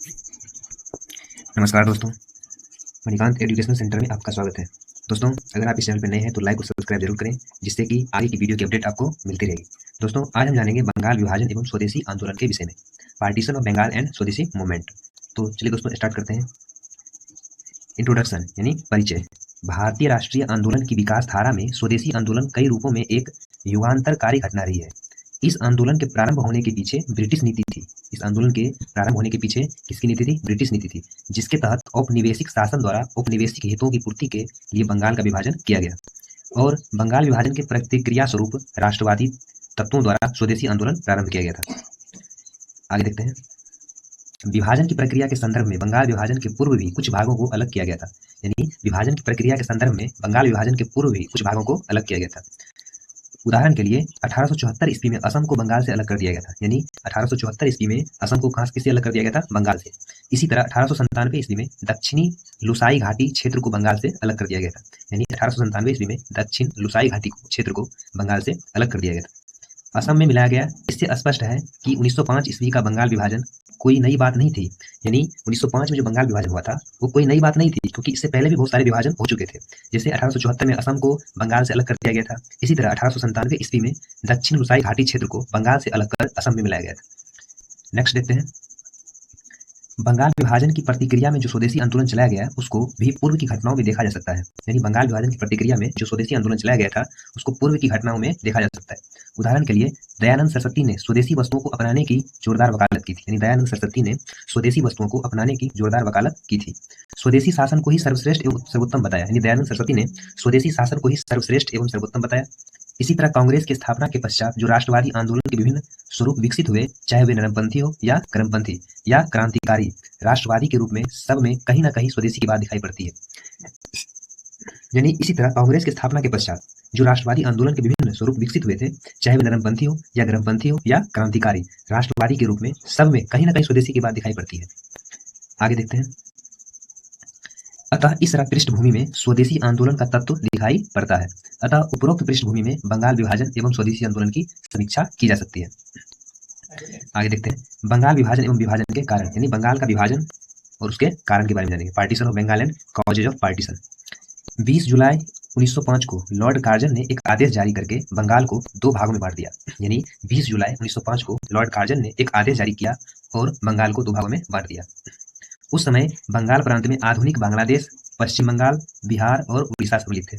नमस्कार दोस्तों, Manikant educational centre में आपका स्वागत है। दोस्तों, अगर आप इस चैनल पर नए हैं तो लाइक और सब्सक्राइब जरूर करें, जिससे कि आगे की वीडियो की अपडेट आपको मिलती रहेगी। दोस्तों, आज हम जानेंगे बंगाल विभाजन एवं स्वदेशी आंदोलन के विषय में, पार्टीशन ऑफ बंगाल एंड स्वदेशी मूवमेंट। तो चलिए दोस्तों स्टार्ट करते हैं। इंट्रोडक्शन यानी परिचय। भारतीय राष्ट्रीय आंदोलन की विकास धारा में स्वदेशी आंदोलन कई रूपों में एक युगांतरकारी घटना रही है। इस आंदोलन के प्रारंभ होने के पीछे ब्रिटिश नीति थी। इस आंदोलन के प्रारंभ होने के पीछे किसकी नीति थी? ब्रिटिश नीति थी, जिसके तहत औपनिवेशिक शासन द्वारा औपनिवेशिक हितों की पूर्ति के लिए बंगाल का विभाजन किया गया और बंगाल विभाजन के प्रतिक्रिया स्वरूप राष्ट्रवादी तत्वों द्वारा स्वदेशी आंदोलन प्रारंभ किया गया था। आगे देखते हैं। विभाजन की प्रक्रिया के संदर्भ में बंगाल विभाजन के पूर्व भी कुछ भागों को अलग किया गया था। यानी विभाजन की प्रक्रिया के संदर्भ में बंगाल विभाजन के पूर्व भी कुछ भागों को अलग किया गया था। उदाहरण के लिए 1874 ईस्वी में असम को बंगाल से अलग कर दिया गया था। यानी 1874 ईस्वी में असम को कहां किससे अलग कर दिया गया था? बंगाल से। इसी तरह 1897 ईस्वी में दक्षिणी लुसाई घाटी क्षेत्र को बंगाल से अलग कर दिया गया था। यानी 1897 ईस्वी में दक्षिण लुसाई घाटी क्षेत्र को बंगाल से अलग कर दिया गया था। असम में मिलाया गया। इससे स्पष्ट है कि 1905 ईस्वी का बंगाल विभाजन कोई नई बात नहीं थी। यानी 1905 में जो बंगाल विभाजन हुआ था वो कोई नई बात नहीं थी, क्योंकि इससे पहले भी बहुत सारे विभाजन हो चुके थे। जैसे 1874 में असम को बंगाल से अलग कर दिया गया था। इसी तरह 1897 ईस्वी में दक्षिण लुसाई घाटी क्षेत्र को बंगाल से अलग कर असम में मिलाया गया था। नेक्स्ट देखते हैं। बंगाल विभाजन की प्रतिक्रिया में जो स्वदेशी आंदोलन चलाया गया उसको भी पूर्व की घटनाओं में देखा जा सकता है। यानी बंगाल विभाजन की प्रतिक्रिया में जो स्वदेशी आंदोलन चलाया गया था उसको पूर्व की घटनाओं में देखा जा सकता है। उदाहरण के लिए दयानंद सरस्वती ने स्वदेशी वस्तुओं को अपनाने की जोरदार वकालत की थी। यानी दयानंद सरस्वती ने स्वदेशी वस्तुओं को अपनाने की जोरदार वकालत की थी। स्वदेशी शासन को ही सर्वश्रेष्ठ एवं सर्वोत्तम बताया। यानी दयानंद सरस्वती ने स्वदेशी शासन को ही सर्वश्रेष्ठ एवं सर्वोत्तम बताया। इसी तरह कांग्रेस की स्थापना के पश्चात जो राष्ट्रवादी आंदोलन के विभिन्न स्वरूप विकसित हुए, चाहे वे नरमपंथी हो या गर्मपंथी या क्रांतिकारी, राष्ट्रवादी के रूप में सब में कहीं ना कहीं स्वदेशी की बात दिखाई पड़ती है। यानी इसी तरह कांग्रेस की स्थापना के पश्चात जो राष्ट्रवादी आंदोलन के विभिन्न स्वरूप विकसित हुए थे, चाहे वे नरमपंथी हो या गर्मपंथी हो या क्रांतिकारी, राष्ट्रवादी के रूप में सब में कहीं ना कहीं स्वदेशी की बात दिखाई पड़ती है। आगे देखते हैं। अतः इस पृष्ठभूमि में स्वदेशी आंदोलन का तत्व दिखाई पड़ता है। अतः उपरोक्त पृष्ठभूमि में बंगाल विभाजन एवं स्वदेशी आंदोलन की समीक्षा की जा सकती है। आगे देखते हैं। बंगाल विभाजन एवं विभाजन के कारण, यानी बंगाल का विभाजन और उसके कारण के बारे में जानेंगे। Partition of Bengal and causes of partition. 20 जुलाई 1905 को लॉर्ड कार्जन ने एक आदेश जारी करके बंगाल को दो भागों में बांट दिया। यानी 20 जुलाई 1905 को लॉर्ड कार्जन ने एक आदेश जारी किया और बंगाल को दो भागों में बांट दिया। उस समय बंगाल प्रांत में आधुनिक बांग्लादेश, पश्चिम बंगाल, बिहार और उड़ीसा सम्मिलित थे।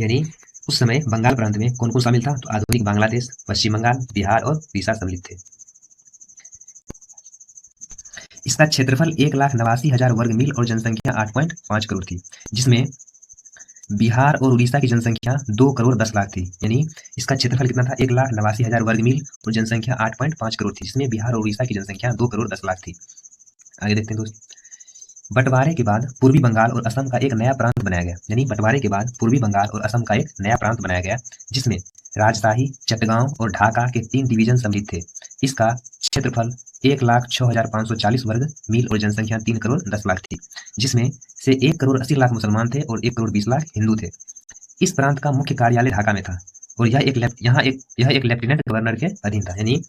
यानी उस समय बंगाल प्रांत में कौन कौन शामिल था? तो आधुनिक बांग्लादेश, पश्चिम बंगाल, बिहार और उड़ीसा सम्मिलित थे। इसका क्षेत्रफल 1,89,000 वर्ग मील और जनसंख्या 8.5 करोड़ थी, जिसमें बिहार और उड़ीसा की जनसंख्या 2 करोड़ 10 लाख थी। यानी इसका क्षेत्रफल कितना था? 1,89,000 वर्ग मील और जनसंख्या 8.5 करोड़ थी, जिसमें बिहार और उड़ीसा की जनसंख्या 2 करोड़ 10 लाख थी। आगे देखते हैं दोस्त। बंटवारे के बाद पूर्वी बंगाल और असम का एक नया प्रांत बनाया गया। यानी बंटवारे के बाद पूर्वी बंगाल और असम का एक नया प्रांत बनाया गया, जिसमें राजशाही, चटगांव और ढाका के 3 डिवीजन सम्मिलित थे। इसका क्षेत्रफल 1,06,540 वर्ग मील और जनसंख्या 3 करोड़ 10 लाख थी, जिसमें से 1 करोड़ 80 लाख मुसलमान थे और 1 करोड़ 20 लाख हिंदू थे। इस प्रांत का मुख्य कार्यालय ढाका में था और यह एक लेफ्टिनेंट गवर्नर के अधीन था। यानी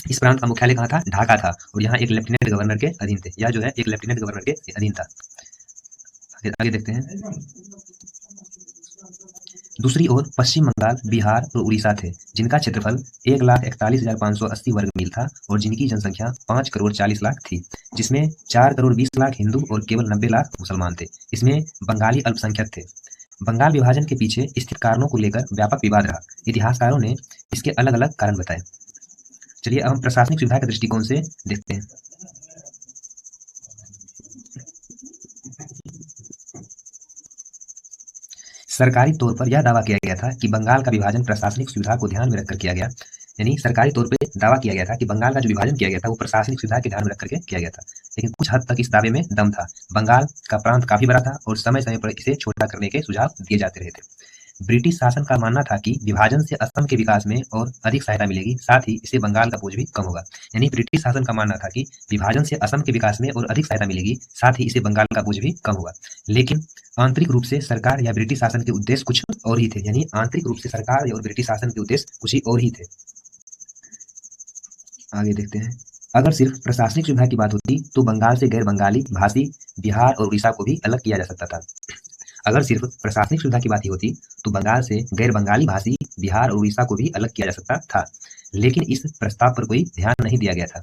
इस प्रांत का मुख्यालय कहाँ था? ढाका था और यहाँ एक लेफ्टिनेंट गवर्नर के अधीन थे। यह जो है एक लेफ्टिनेंट गवर्नर के अधीन था। आगे देखते हैं। दूसरी ओर पश्चिम बंगाल, बिहार और उड़ीसा थे, जिनका क्षेत्रफल 1,41,580 वर्ग मील था और जिनकी जनसंख्या 5 करोड़ 40 लाख थी, जिसमें 4 करोड़ 20 लाख हिंदू और केवल 90 लाख मुसलमान थे। इसमें बंगाली अल्पसंख्यक थे। बंगाल विभाजन के पीछे स्थित कारणों को लेकर व्यापक विवाद रहा। इतिहासकारों ने इसके अलग अलग कारण बताए। चलिए अब हम प्रशासनिक सुविधा के दृष्टिकोण से देखते हैं। सरकारी तौर पर यह दावा किया गया था कि बंगाल का विभाजन प्रशासनिक सुविधा को ध्यान में रखकर किया गया। यानी सरकारी तौर पे दावा किया गया था कि बंगाल का जो विभाजन किया गया था वो प्रशासनिक सुविधा के ध्यान में रख करके किया गया था, लेकिन कुछ हद तक इस दावे में दम था। बंगाल का प्रांत काफी बड़ा था और समय समय पर इसे छोटा करने के सुझाव दिए जाते रहे थे। ब्रिटिश शासन का मानना था कि विभाजन से असम के विकास में और अधिक सहायता मिलेगी, साथ ही इससे बंगाल का बोझ भी कम होगा। यानी ब्रिटिश शासन का मानना था कि विभाजन से असम के विकास में और अधिक सहायता मिलेगी, साथ ही इससे बंगाल का बोझ भी कम होगा। लेकिन आंतरिक रूप से सरकार या ब्रिटिश शासन के उद्देश्य कुछ और ही थे। यानी आंतरिक रूप से सरकार और ब्रिटिश शासन के उद्देश्य कुछ ही और ही थे। आगे देखते हैं। अगर सिर्फ प्रशासनिक सुविधा की बात होती तो बंगाल से गैर बंगाली भाषी बिहार और उड़ीसा को भी अलग किया जा सकता था। अगर सिर्फ प्रशासनिक सुविधा की बात ही होती तो बंगाल से गैर बंगाली भाषी बिहार और उड़ीसा को भी अलग किया जा सकता था, लेकिन इस प्रस्ताव पर कोई ध्यान नहीं दिया गया था।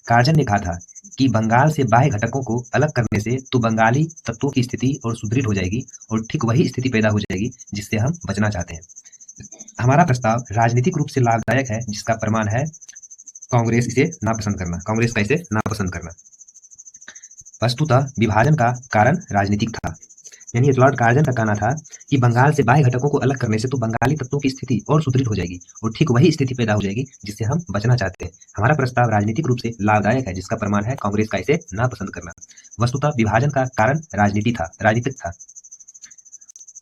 कार्जन ने कहा था कि बंगाल से बाह्य घटकों को अलग करने से तो बंगाली तत्वों की स्थिति और सुदृढ़ हो जाएगी और ठीक वही स्थिति पैदा हो जाएगी जिससे हम बचना चाहते हैं। हमारा प्रस्ताव राजनीतिक रूप से लाभदायक है, जिसका प्रमाण है कांग्रेस इसे नापसंद करना, कांग्रेस का इसे नापसंद करना। वस्तुतः विभाजन का कारण राजनीतिक था, यानी लॉर्ड कार्जन का कहना था कि बंगाल से बाह्य घटकों को अलग करने से तो बंगाली तत्वों की स्थिति और सुदृढ़ हो जाएगी और ठीक वही स्थिति पैदा हो जाएगी जिससे हम बचना चाहते हैं। हमारा प्रस्ताव राजनीतिक रूप से लाभदायक है, जिसका प्रमाण है कांग्रेस का इसे नापसंद करना। वस्तुतः विभाजन का कारण राजनीतिक था।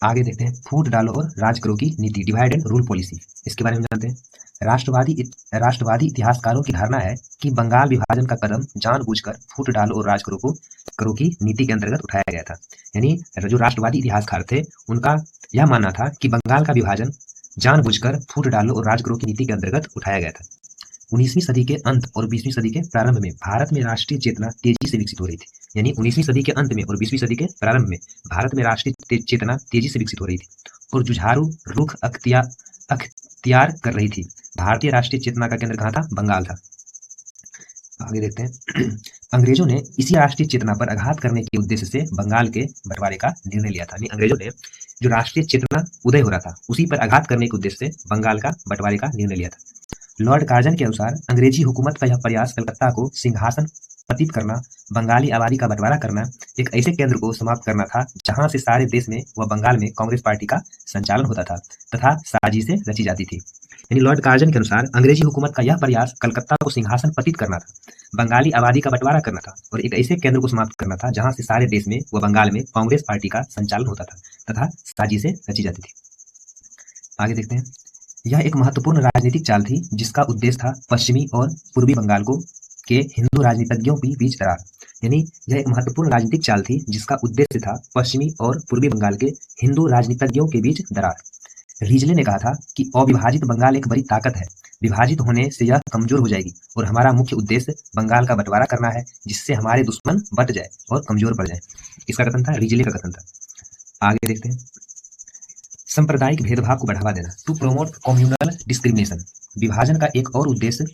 आगे देखते हैं, फूट डालो और राज करो की नीति, डिवाइड एंड रूल पॉलिसी। इसके बारे में जानते हैं। राष्ट्रवादी इतिहासकारों की धारणा है कि बंगाल विभाजन का कदम जानबूझकर फूट डालो और राज करो की नीति के अंतर्गत उठाया गया था। यानी जो राष्ट्रवादी इतिहासकार थे उनका यह मानना था कि बंगाल का विभाजन जानबूझकर फूट डालो और राज करो की नीति के अंतर्गत उठाया गया था। 19वीं सदी के अंत और 20वीं सदी के प्रारंभ में भारत में राष्ट्रीय चेतना तेजी से विकसित हो रही थी। यानी 19वीं सदी के अंत में और 20वीं सदी के प्रारंभ में भारत में राष्ट्रीय चेतना तेजी से विकसित हो रही थी और जुझारू रुख अख्तियार कर रही थी। भारतीय राष्ट्रीय चेतना का केंद्र कहाँ था? बंगाल था। आगे देखते हैं, अंग्रेजों ने इसी राष्ट्रीय चेतना पर आघात करने के उद्देश्य से बंगाल के बंटवारे का निर्णय लिया था। अंग्रेजों ने जो राष्ट्रीय चेतना उदय हो रहा था उसी पर आघात करने के उद्देश्य से बंगाल का बंटवारे का निर्णय लिया था। लॉर्ड कार्जन के अनुसार अंग्रेजी हुकूमत का यह प्रयास कलकत्ता को सिंहासन पतित करना, बंगाली आबादी का बंटवारा करना, एक ऐसे केंद्र को समाप्त करना था जहां से सारे देश में व बंगाल में कांग्रेस पार्टी का संचालन होता था तथा साजिशें रची जाती थी। यानी लॉर्ड कार्जन के अनुसार अंग्रेजी हुकूमत का यह प्रयास कलकत्ता को सिंहासन पतित करना था, बंगाली आबादी का बंटवारा करना था और एक ऐसे केंद्र को समाप्त करना था जहां से सारे देश में व बंगाल में कांग्रेस पार्टी का संचालन होता था तथा साजिशें रची जाती थी। आगे देखते हैं, यह एक महत्वपूर्ण राजनीतिक चाल थी जिसका उद्देश्य था पश्चिमी और पूर्वी बंगाल के हिंदू राजनीतिज्ञों के बीच दरार। यानी यह एक महत्वपूर्ण राजनीतिक चाल थी जिसका उद्देश्य था पश्चिमी और पूर्वी बंगाल के हिंदू राजनीतिज्ञों के बीच दरार। रीजले ने कहा था कि अविभाजित बंगाल एक बड़ी ताकत है, विभाजित होने से यह कमजोर हो जाएगी और हमारा मुख्य उद्देश्य बंगाल का बंटवारा करना है जिससे हमारे दुश्मन बट जाए और कमजोर पड़ जाए। इसका कथन था, रीजले का कथन था। आगे देखते हैं, सांप्रदायिक भेदभाव को बढ़ावा देना, टू प्रोमोट कम्युनल डिस्क्रिमिनेशन। विभाजन का एक और उद्देश्य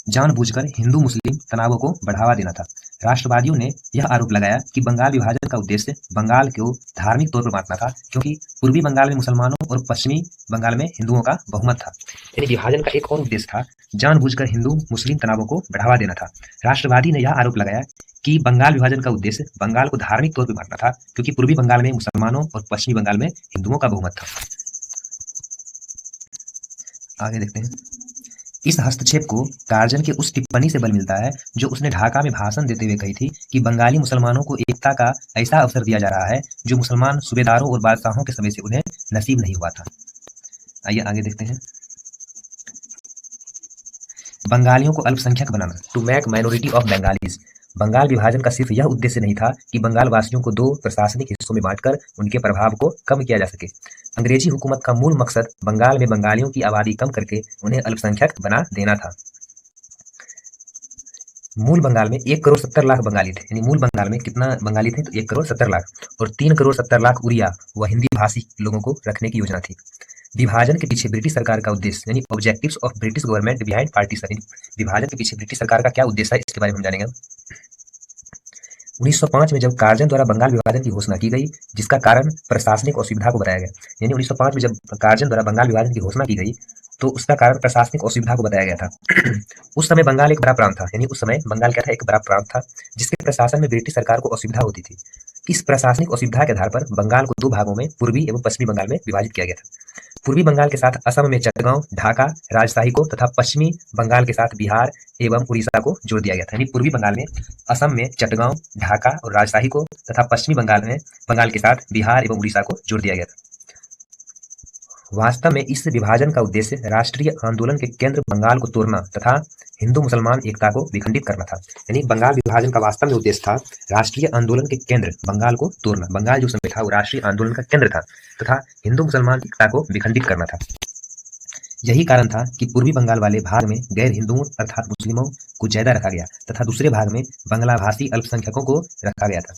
जानबूझकर हिंदू मुस्लिम तनावों को बढ़ावा देना था। राष्ट्रवादियों ने यह आरोप लगाया कि बंगाल विभाजन का उद्देश्य बंगाल को धार्मिक तौर पर बांटना था, क्योंकि पूर्वी बंगाल में मुसलमानों और पश्चिमी बंगाल में हिंदुओं का बहुमत था। यानी विभाजन का एक और उद्देश्य था जानबूझकर हिंदू मुस्लिम तनावों को बढ़ावा देना था। राष्ट्रवादी ने यह आरोप लगाया कि बंगाल विभाजन का उद्देश्य बंगाल को धार्मिक तौर पर बांटना था, क्योंकि पूर्वी बंगाल में मुसलमानों और पश्चिमी बंगाल में हिंदुओं का बहुमत था। आगे देखते हैं, इस हस्तक्षेप को कार्जन के उस टिप्पणी से बल मिलता है जो उसने ढाका में भाषण देते हुए कही थी कि बंगाली मुसलमानों को एकता का ऐसा अवसर दिया जा रहा है जो मुसलमान सूबेदारों और बादशाहों के समय से उन्हें नसीब नहीं हुआ था। आइए आगे देखते हैं, बंगालियों को अल्पसंख्यक बनाना, to make minority of Bengalis. Bengal विभाजन का सिर्फ यह उद्देश्य नहीं था कि बंगाल वासियों को दो प्रशासनिक हिस्सों में बांटकर उनके प्रभाव को कम किया जा सके। अंग्रेजी हुकूमत का मूल मकसद बंगाल में बंगालियों की आबादी कम करके उन्हें अल्पसंख्यक बना देना था। मूल बंगाल में 1,70,00,000 बंगाली थे। यानी मूल बंगाल में कितना बंगाली थे? तो 1,70,00,000 और 3,70,00,000 उड़िया व हिंदी भाषी लोगों को रखने की योजना थी। विभाजन के पीछे ब्रिटिश सरकार का उद्देश्य, यानी objectives of British government behind partition. विभाजन के पीछे ब्रिटिश सरकार का क्या उद्देश्य है, इसके बारे में हम जानेंगे। 1905 में जब कार्जन द्वारा बंगाल विभाजन की घोषणा की गई, जिसका कारण प्रशासनिक असुविधा को बताया गया। यानी 1905 में जब कार्जन द्वारा बंगाल विभाजन की घोषणा की गई तो उसका कारण प्रशासनिक असुविधा को बताया गया था। उस समय बंगाल एक बड़ा प्रांत था, यानी उस समय बंगाल क्या था? एक बड़ा प्रांत था जिसके प्रशासन में ब्रिटिश सरकार को असुविधा होती थी। इस प्रशासनिक असुविधा के आधार पर बंगाल को दो भागों में पूर्वी एवं पश्चिमी बंगाल में विभाजित किया गया था। पूर्वी बंगाल के साथ असम में चटगांव, ढाका, राजशाही को तथा पश्चिमी बंगाल के साथ बिहार एवं उड़ीसा को जोड़ दिया गया था। यानी पूर्वी बंगाल में असम में चटगांव, ढाका और राजशाही को तथा पश्चिमी बंगाल में बंगाल के साथ बिहार एवं उड़ीसा को जोड़ दिया गया था। वास्तव में इस विभाजन का उद्देश्य राष्ट्रीय आंदोलन के केंद्र बंगाल को तोड़ना तथा हिंदू मुसलमान एकता को विखंडित करना था। यानी बंगाल विभाजन का वास्तव में उद्देश्य था राष्ट्रीय आंदोलन के केंद्र बंगाल को तोड़ना। बंगाल जो समय था वो राष्ट्रीय आंदोलन का केंद्र था तथा हिंदू मुसलमान एकता को विखंडित करना था। यही कारण था कि पूर्वी बंगाल वाले भाग में गैर हिंदुओं अर्थात मुस्लिमों को ज्यादा रखा गया तथा दूसरे भाग में बांग्ला भाषी अल्पसंख्यकों को रखा गया था।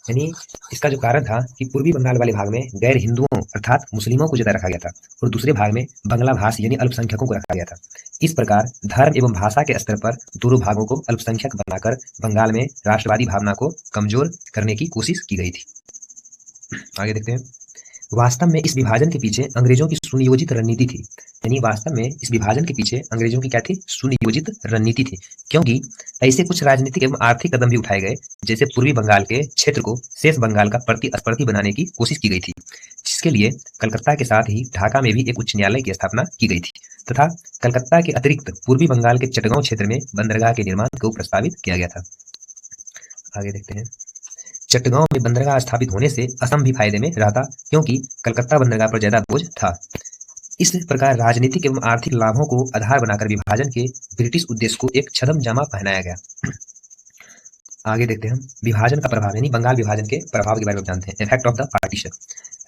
यानी इसका जो कारण था कि पूर्वी बंगाल वाले भाग में गैर हिंदुओं अर्थात मुस्लिमों को ज्यादा रखा गया था और दूसरे भाग में बांग्ला भाषी यानी अल्पसंख्यकों को रखा गया था। इस प्रकार धर्म एवं भाषा के स्तर पर दोनों भागों को अल्पसंख्यक बनाकर बंगाल में राष्ट्रवादी भावना को कमजोर करने की कोशिश की गई थी। आगे देखते हैं। वास्तव में इस विभाजन के पीछे अंग्रेजों की सुनियोजित रणनीति थी। यानी वास्तव में इस विभाजन के पीछे अंग्रेजों की क्या थी? सुनियोजित रणनीति थी। क्योंकि ऐसे कुछ राजनीतिक एवं आर्थिक कदम भी उठाए गए जैसे पूर्वी बंगाल के क्षेत्र को शेष बंगाल का प्रतिस्पर्धी बनाने की कोशिश की गई थी, जिसके लिए कलकत्ता के साथ ही ढाका में भी एक उच्च न्यायालय की स्थापना की गई थी तथा कलकत्ता के अतिरिक्त पूर्वी बंगाल के चटगांव क्षेत्र में बंदरगाह के निर्माण को प्रस्तावित किया गया था। आगे देखते हैं। चटगांव में बंदरगाह स्थापित होने से असम भी फायदे में रहता, क्योंकि कलकत्ता बंदरगाह पर ज्यादा बोझ था। इस प्रकार राजनीतिक एवं आर्थिक लाभों को आधार बनाकर विभाजन के ब्रिटिश उद्देश्य को एक छद्म जामा पहनाया गया। आगे देखते हैं हम विभाजन का प्रभाव, यानी बंगाल विभाजन के प्रभाव के बारे में जानते हैं। Effect of the partition.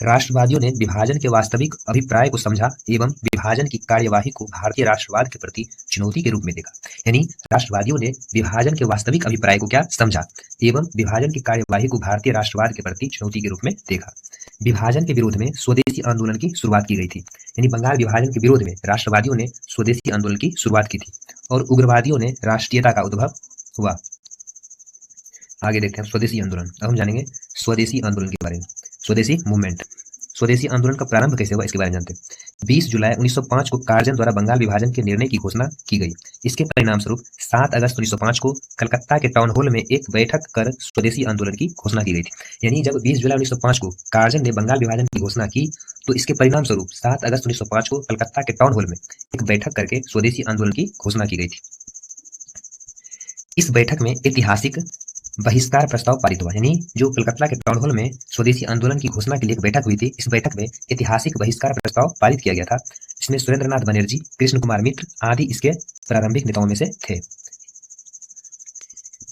राष्ट्रवादियों ने विभाजन के वास्तविक अभिप्राय को समझा एवं विभाजन की कार्यवाही को भारतीय राष्ट्रवाद के प्रति चुनौती के रूप में देखा। यानी राष्ट्रवादियों ने विभाजन के वास्तविक अभिप्राय को क्या समझा एवं विभाजन की कार्यवाही को भारतीय राष्ट्रवाद के प्रति चुनौती के रूप में देखा। विभाजन के विरोध में स्वदेशी आंदोलन की शुरुआत की गई थी। यानी बंगाल विभाजन के विरोध में राष्ट्रवादियों ने स्वदेशी आंदोलन की शुरुआत की थी और उग्रवादियों ने राष्ट्रीयता का उद्भव हुआ। आगे देखते हैं स्वदेशी आंदोलन। अब हम जानेंगे स्वदेशी आंदोलन के बारे में। स्वदेशी मूवमेंट। स्वदेशी आंदोलन का प्रारंभ कैसे हुआ इसके बारे में जानते हैं। 20 जुलाई 1905 को कार्जन द्वारा बंगाल विभाजन के निर्णय की घोषणा की गई। इसके परिणाम स्वरूप 7 अगस्त 1905 को कलकत्ता के टाउन हॉल में एक बैठक कर स्वदेशी आंदोलन की घोषणा की गई थी। यानी जब 20 जुलाई 1905 को कार्जन ने बंगाल विभाजन की घोषणा की तो इसके परिणाम स्वरूप 7 अगस्त 1905 को कलकत्ता के टाउन हॉल में एक बैठक करके स्वदेशी आंदोलन की घोषणा की गई थी। इस बैठक में ऐतिहासिक बहिष्कार प्रस्ताव पारित हुआ। यानी जो कलकत्ता के टाउन हॉल में स्वदेशी आंदोलन की घोषणा के लिए एक बैठक हुई थी, इस बैठक में ऐतिहासिक बहिष्कार प्रस्ताव पारित किया गया था। इसमें सुरेंद्रनाथ बनर्जी, कृष्ण कुमार मित्र आदि इसके प्रारंभिक नेताओं में से थे।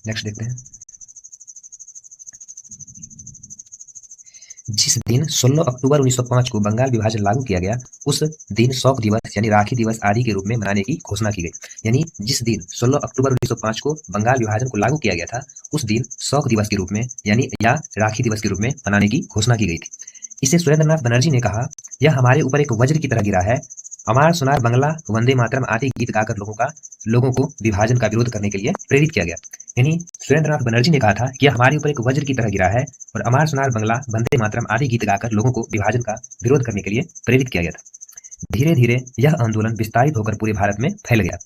नेक्स्ट देखते हैं। जिस दिन 16 अक्टूबर 1905 को बंगाल विभाजन लागू किया गया, उस दिन शोक दिवस यानी राखी दिवस आदि के रूप में मनाने की घोषणा की गई। यानी जिस दिन 16 अक्टूबर 1905 को बंगाल विभाजन को लागू किया गया था, उस दिन शोक दिवस के रूप में यानी या राखी दिवस के रूप में मनाने की घोषणा की गई थी। इसे सुरेंद्रनाथ बनर्जी ने कहा, यह हमारे ऊपर एक वज्र की तरह गिरा है। अमार सुनार बंगला, वंदे मातरम आदि गीत गाकर लोगों को विभाजन का विरोध करने के लिए प्रेरित किया गया। यानी सुरेंद्रनाथ बनर्जी ने कहा था कि यह हमारे ऊपर एक वज्र की तरह गिरा है और अमार सुनार बंगला, वंदे मातरम आदि गीत गाकर लोगों को विभाजन का विरोध करने के लिए प्रेरित किया गया था। धीरे धीरे यह आंदोलन विस्तारित होकर पूरे भारत में फैल गया।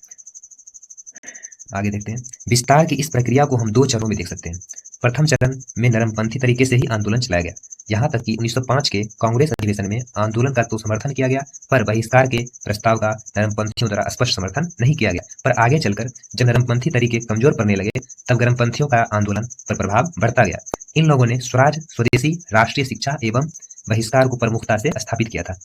आगे देखते हैं। विस्तार की इस प्रक्रिया को हम 2 चरणों में देख सकते हैं। प्रथम चरण में नरमपंथी तरीके से ही आंदोलन चलाया गया, यहाँ तक कि 1905 के कांग्रेस अधिवेशन में आंदोलन का तो समर्थन किया गया, पर बहिष्कार के प्रस्ताव का नरमपंथियों द्वारा स्पष्ट समर्थन नहीं किया गया। पर आगे चलकर जब नरमपंथी तरीके कमजोर पड़ने लगे, तब गर्मपंथियों का आंदोलन पर प्रभाव बढ़ता गया। इन लोगों ने स्वराज, स्वदेशी, राष्ट्रीय शिक्षा एवं बहिष्कार को प्रमुखता से स्थापित किया था।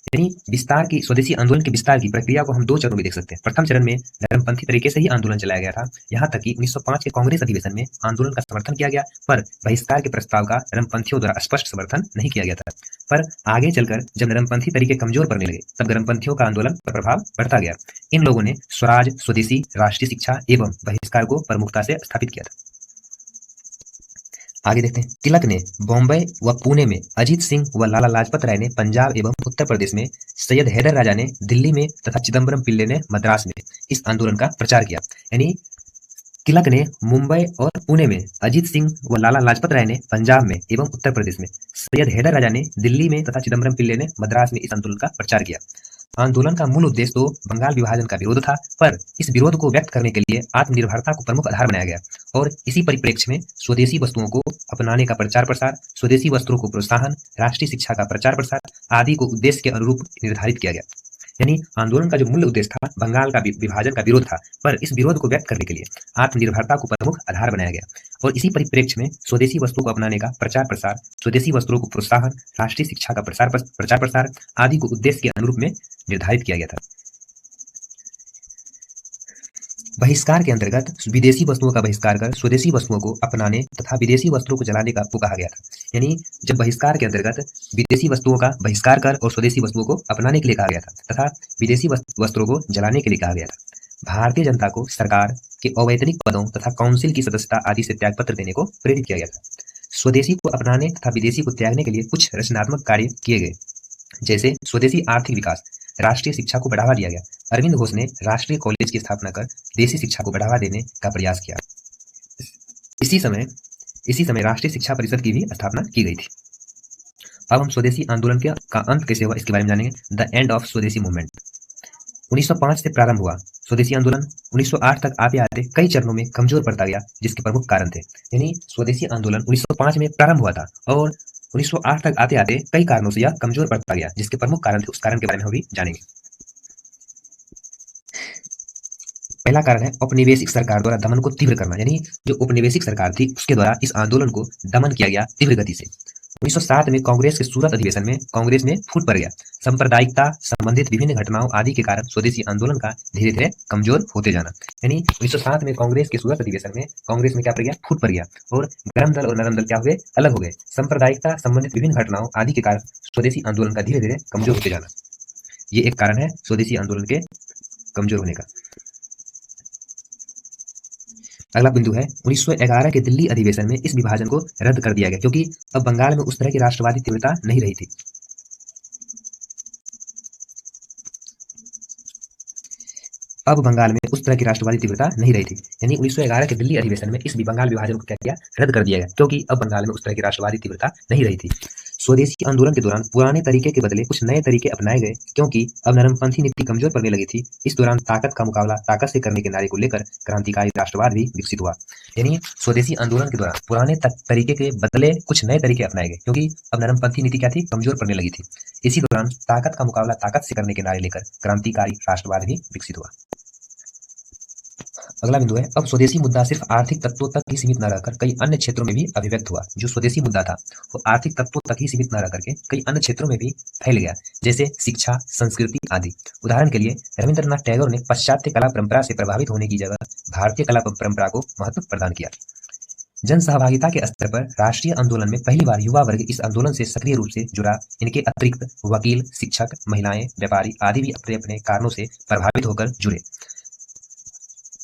यानी विस्तार की स्वदेशी आंदोलन के विस्तार की प्रक्रिया को हम 2 चरणों में देख सकते हैं। प्रथम चरण में नरमपंथी तरीके से ही आंदोलन चलाया गया था, यहाँ तक कि 1905 के कांग्रेस अधिवेशन में आंदोलन का समर्थन किया गया, पर बहिष्कार के प्रस्ताव का नरमपंथियों द्वारा स्पष्ट समर्थन नहीं किया गया था। पर आगे चलकर जब नरमपंथी तरीके कमजोर पड़ने लगे, तब गर्मपंथियों का आंदोलन पर प्रभाव बढ़ता गया। इन लोगों ने स्वराज, स्वदेशी, राष्ट्रीय शिक्षा एवं बहिष्कार को प्रमुखता से स्थापित किया था। आगे देखते हैं। तिलक ने बॉम्बे व पुणे में, अजीत सिंह व लाला लाजपत राय ने पंजाब एवं उत्तर प्रदेश में, सैयद हैदर राजा ने दिल्ली में तथा चिदम्बरम पिल्ले ने मद्रास में इस आंदोलन का प्रचार किया। यानी तिलक ने मुंबई और पुणे में, अजीत सिंह व लाला लाजपत राय ने पंजाब में एवं उत्तर प्रदेश में, सैयद हैदर राजा ने दिल्ली में तथा चिदम्बरम पिल्ले ने मद्रास में इस आंदोलन का प्रचार किया। आंदोलन का मूल उद्देश्य तो बंगाल विभाजन का विरोध था, पर इस विरोध को व्यक्त करने के लिए आत्मनिर्भरता को प्रमुख आधार बनाया गया और इसी परिप्रेक्ष्य में स्वदेशी वस्तुओं को अपनाने का प्रचार प्रसार, स्वदेशी वस्त्रों को प्रोत्साहन, राष्ट्रीय शिक्षा का प्रचार प्रसार आदि को उद्देश्य के अनुरूप निर्धारित किया गया। यानी आंदोलन का जो मूल उद्देश्य था बंगाल का विभाजन का विरोध था, पर इस विरोध को व्यक्त करने के लिए आत्मनिर्भरता को प्रमुख आधार बनाया गया और इसी परिप्रेक्ष्य में स्वदेशी वस्तुओं को अपनाने का प्रचार प्रसार, स्वदेशी वस्त्रों को प्रोत्साहन, राष्ट्रीय शिक्षा का प्रचार प्रसार आदि को उद्देश्य के अनुरूप में निर्धारित किया गया था। बहिष्कार के अंतर्गत विदेशी वस्तुओं का बहिष्कार कर स्वदेशी वस्तुओं को अपनाने तथा विदेशी वस्त्रों को जलाने का को कहा गया था। यानी जब बहिष्कार के अंतर्गत विदेशी वस्तुओं का बहिष्कार कर और स्वदेशी वस्तुओं को अपनाने के लिए कहा गया था तथा विदेशी वस्त्रों को जलाने के लिए कहा गया था। भारतीय जनता को सरकार के अवैतनिक पदों तथा काउंसिल की सदस्यता आदि से त्याग पत्र देने को प्रेरित किया गया था। स्वदेशी को अपनाने तथा विदेशी को त्यागने के लिए कुछ रचनात्मक कार्य किए गए, जैसे स्वदेशी आर्थिक विकास, राष्ट्रीय शिक्षा को बढ़ावा दिया गया। अरविंद घोष ने राष्ट्रीय कॉलेज की स्थापना कर देशी शिक्षा को बढ़ावा देने का प्रयास किया। इसी समय राष्ट्रीय शिक्षा परिषद की भी स्थापना की गई थी। अब हम स्वदेशी आंदोलन का अंत कैसे हुआ इसके बारे में जानेंगे। द एंड ऑफ स्वदेशी मूवमेंट 1905 से प्रारंभ हुआ स्वदेशी आंदोलन 1908 तक आते आते कई चरणों में कमजोर पड़ता गया, जिसके प्रमुख कारण थे। यानी स्वदेशी आंदोलन 1905 में प्रारंभ हुआ था और 1908 तक आते आते कई कारणों से यह कमजोर पड़ता गया, जिसके प्रमुख कारण थे। उस कारण के बारे में हम भी जानेंगे। पहला कारण है औपनिवेशिक सरकार द्वारा दमन को तीव्र करना। यानी जो औपनिवेशिक सरकार थी उसके द्वारा इस आंदोलन को दमन किया गया तीव्र गति से। 1907 में कांग्रेस के सूरत अधिवेशन में कांग्रेस में फूट पड़ गया। सांप्रदायिकता संबंधित विभिन्न घटनाओं आदि के कारण स्वदेशी आंदोलन का धीरे धीरे कमजोर होते जाना। यानी 1907 में कांग्रेस के सूरत अधिवेशन में कांग्रेस में क्या पड़ गया, फूट पड़ गया और गर्म दल और नरम दल क्या हुए, अलग हो गए। सांप्रदायिकता संबंधित विभिन्न घटनाओं आदि के कारण स्वदेशी आंदोलन का धीरे धीरे कमजोर होते जाना, ये एक कारण है स्वदेशी आंदोलन के कमजोर होने का। अगला बिंदु है 1911 के दिल्ली अधिवेशन में इस विभाजन को रद्द कर दिया गया, क्योंकि अब बंगाल में उस तरह की राष्ट्रवादी तीव्रता नहीं रही थी। अब बंगाल में उस तरह की राष्ट्रवादी तीव्रता नहीं रही थी। यानी 1911 के दिल्ली अधिवेशन में इस बंगाल विभाजन को क्या किया, रद्द कर दिया गया, क्योंकि अब बंगाल में उस तरह की राष्ट्रवादी तीव्रता नहीं रही थी। स्वदेशी आंदोलन के दौरान पुराने तरीके के बदले कुछ नए तरीके अपनाए गए, क्योंकि अब नरमपंथी नीति कमजोर पड़ने लगी थी। इस दौरान ताकत का मुकाबला ताकत से करने के नारे को लेकर क्रांतिकारी राष्ट्रवाद भी विकसित हुआ। यानी स्वदेशी आंदोलन के दौरान पुराने तरीके के बदले कुछ नए तरीके अपनाए गए, क्योंकि अब नरमपंथी नीति क्या थी, कमजोर पड़ने लगी थी। इसी दौरान ताकत का मुकाबला ताकत से करने के नारे लेकर क्रांतिकारी राष्ट्रवाद भी विकसित हुआ। अगला बिंदु है अब स्वदेशी मुद्दा सिर्फ आर्थिक तत्वों तक ही सीमित न रहकर कई अन्य क्षेत्रों में भी अभिव्यक्त हुआ। जो स्वदेशी मुद्दा था वो आर्थिक तत्वों तक ही सीमित न रह करके कई अन्य क्षेत्रों में भी फैल गया, जैसे शिक्षा, संस्कृति आदि। उदाहरण के लिए रविंद्रनाथ टैगोर ने पाश्चात्य कला परंपरा से प्रभावित होने की जगह भारतीय कला परंपरा को महत्व प्रदान किया। जन सहभागिता के स्तर पर राष्ट्रीय आंदोलन में पहली बार युवा वर्ग इस आंदोलन से सक्रिय रूप से जुड़ा। इनके अतिरिक्त वकील, शिक्षक, महिलाएं, व्यापारी आदि भी अपने अपने कारणों से प्रभावित होकर जुड़े।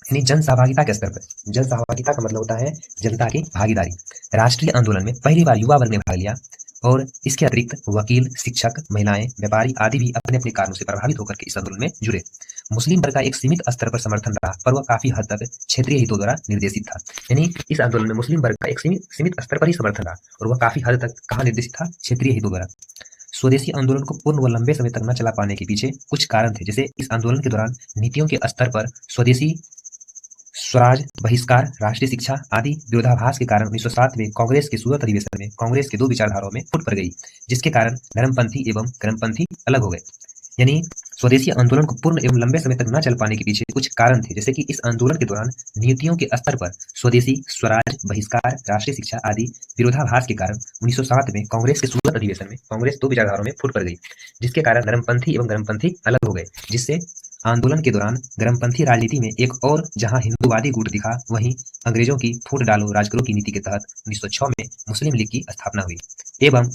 यानी जन सहभागिता के स्तर पर, जन सहभागिता का मतलब होता है जनता की भागीदारी। राष्ट्रीय आंदोलन में पहली बार युवा वर्ग ने भाग लिया और इसके अतिरिक्त वकील, शिक्षक, महिलाएं, व्यापारी आदि भी अपने अपने कारणों से प्रभावित होकर के इस आंदोलन में जुड़े। मुस्लिम वर्ग का एक सीमित स्तर पर समर्थन रहा, पर वह काफी हद तक क्षेत्रीय हितों द्वारा निर्देशित था। यानी इस आंदोलन में मुस्लिम वर्ग का एक सीमित स्तर पर ही समर्थन रहा और वह काफी हद तक कहाँ निर्देशित था, क्षेत्रीय हितों द्वारा। स्वदेशी आंदोलन को पूर्ण व लंबे समय तक न चला पाने के पीछे कुछ कारण थे, जैसे इस आंदोलन के दौरान नीतियों के स्तर पर स्वदेशी स्वराज, बहिष्कार, राष्ट्रीय शिक्षा आदि विरोधाभास के कारण 1907 में कांग्रेस के सूरत अधिवेशन में कांग्रेस के दो विचारधाराओं में फूट पड़ गई, जिसके कारण नरमपंथी एवं गर्मपंथी अलग हो गए। यानी स्वदेशी आंदोलन को पूर्ण एवं लंबे समय तक न चल पाने के पीछे कुछ कारण थे, जैसे कि इस आंदोलन के दौरान नीतियों के स्तर पर स्वदेशी, स्वराज, बहिष्कार, राष्ट्रीय शिक्षा आदि विरोधाभास के कारण 1907 में कांग्रेस के सूरत अधिवेशन में कांग्रेस दो विचारधाराओं में फूट पड़ गई, जिसके कारण नरमपंथी एवं गर्मपंथी अलग हो गए। जिससे आंदोलन के दौरान गर्मपंथी राजनीति में एक और जहां हिंदूवादी गुट दिखा, वहीं अंग्रेजों की फूट डालो राजकरो की नीति के तहत 1906 में मुस्लिम लीग की स्थापना हुई एवं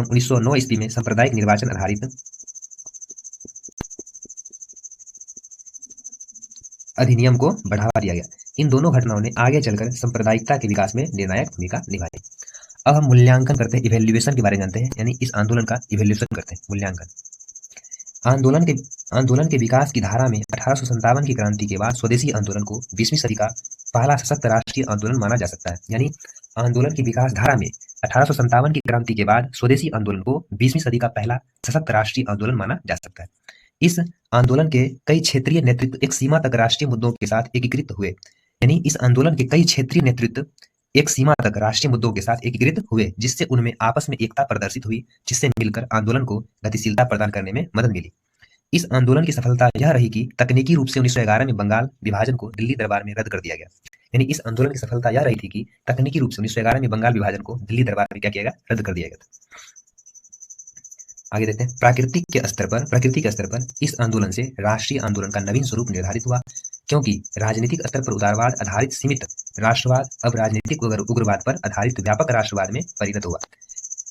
1909 ईस्वी में सांप्रदायिक निर्वाचन आधारित अधिनियम को बढ़ावा दिया गया। इन दोनों घटनाओं ने आगे चलकर सांप्रदायिकता के विकास में निर्णायक भूमिका निभाई। अब हम मूल्यांकन करते हैं, इवेल्युएशन के बारे में जानते हैं। यानी इस आंदोलन का इवेल्युएशन करते हैं, मूल्यांकन। आंदोलन के विकास की धारा में 1857 की क्रांति के बाद स्वदेशी आंदोलन को 20वीं सदी का पहला सशक्त राष्ट्रीय आंदोलन माना जा सकता है। यानी आंदोलन की विकास धारा में 1857 की क्रांति के बाद स्वदेशी आंदोलन को 20वीं सदी का पहला सशक्त राष्ट्रीय आंदोलन माना जा सकता है। इस आंदोलन के कई क्षेत्रीय नेतृत्व एक सीमा तक राष्ट्रीय मुद्दों के साथ एकीकृत हुए। यानी इस आंदोलन के कई क्षेत्रीय नेतृत्व एक सीमा तक राष्ट्रीय मुद्दों के साथ एकीकृत हुए, जिससे उनमें आपस में एकता प्रदर्शित हुई, जिससे मिलकर आंदोलन को गतिशीलता प्रदान करने में मदद मिली। इस आंदोलन की सफलता यह रही कि तकनीकी रूप से 1911 में बंगाल विभाजन को दिल्ली दरबार में रद्द कर दिया गया। यानी इस आंदोलन की सफलता यह रही थी कि तकनीकी रूप से 1911 में बंगाल विभाजन को दिल्ली दरबार में क्या किया गया, रद्द कर दिया गया था। आगे देखते हैं प्रकृति के स्तर पर इस आंदोलन से राष्ट्रीय आंदोलन का नवीन स्वरूप निर्धारित हुआ, क्योंकि राजनीतिक स्तर पर उदारवाद आधारित सीमित राष्ट्रवाद अब राजनीतिक उग्रवाद पर आधारित व्यापक राष्ट्रवाद में परिणत हुआ।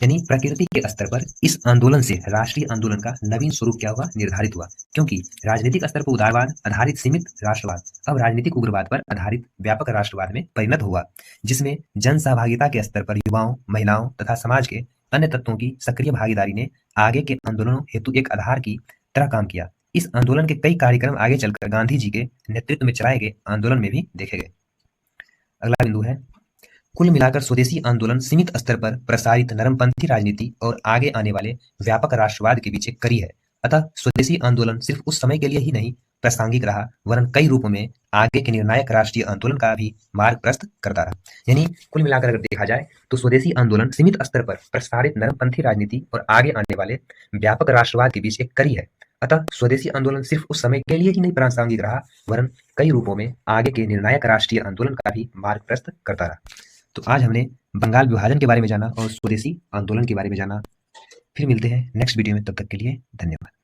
यानी प्रकृति के स्तर पर इस आंदोलन से राष्ट्रीय आंदोलन का नवीन स्वरूप क्या हुआ, निर्धारित हुआ। क्योंकि राजनीतिक स्तर पर उदारवाद आधारित सीमित राष्ट्रवाद अब राजनीतिक उग्रवाद पर आधारित व्यापक राष्ट्रवाद में परिणत हुआ, जिसमें जन सहभागिता के स्तर पर युवाओं, महिलाओं तथा समाज के अन्य तत्वों की सक्रिय भागीदारी ने आगे के आंदोलनों हेतु एक आधार की तरह काम किया। इस आंदोलन के कई कार्यक्रम आगे चलकर गांधी जी के नेतृत्व में चलाए गए आंदोलन में भी देखे गए। अगला बिंदु है, कुल मिलाकर स्वदेशी आंदोलन सीमित स्तर पर प्रसारित नरमपंथी राजनीति और आगे आने वाले व्यापक राष्ट्रवाद के बीच एक कड़ी है। अतः स्वदेशी आंदोलन सिर्फ उस समय के लिए ही नहीं प्रासंगिक रहा, वरन कई रूपों में आगे के निर्णायक राष्ट्रीय आंदोलन का भी मार्ग प्रशस्त करता रहा। यानी कुल मिलाकर अगर देखा जाए तो स्वदेशी आंदोलन सीमित स्तर पर प्रसारित नरमपंथी राजनीति और आगे आने वाले व्यापक राष्ट्रवाद के बीच एक कड़ी है। अतः स्वदेशी आंदोलन सिर्फ उस समय के लिए ही नहीं प्रासंगिक रहा, वरन कई रूपों में आगे के निर्णायक राष्ट्रीय आंदोलन का भी मार्ग प्रशस्त करता रहा। तो आज हमने बंगाल विभाजन के बारे में जाना और स्वदेशी आंदोलन के बारे में जाना। फिर मिलते हैं नेक्स्ट वीडियो में, तब तक के लिए धन्यवाद।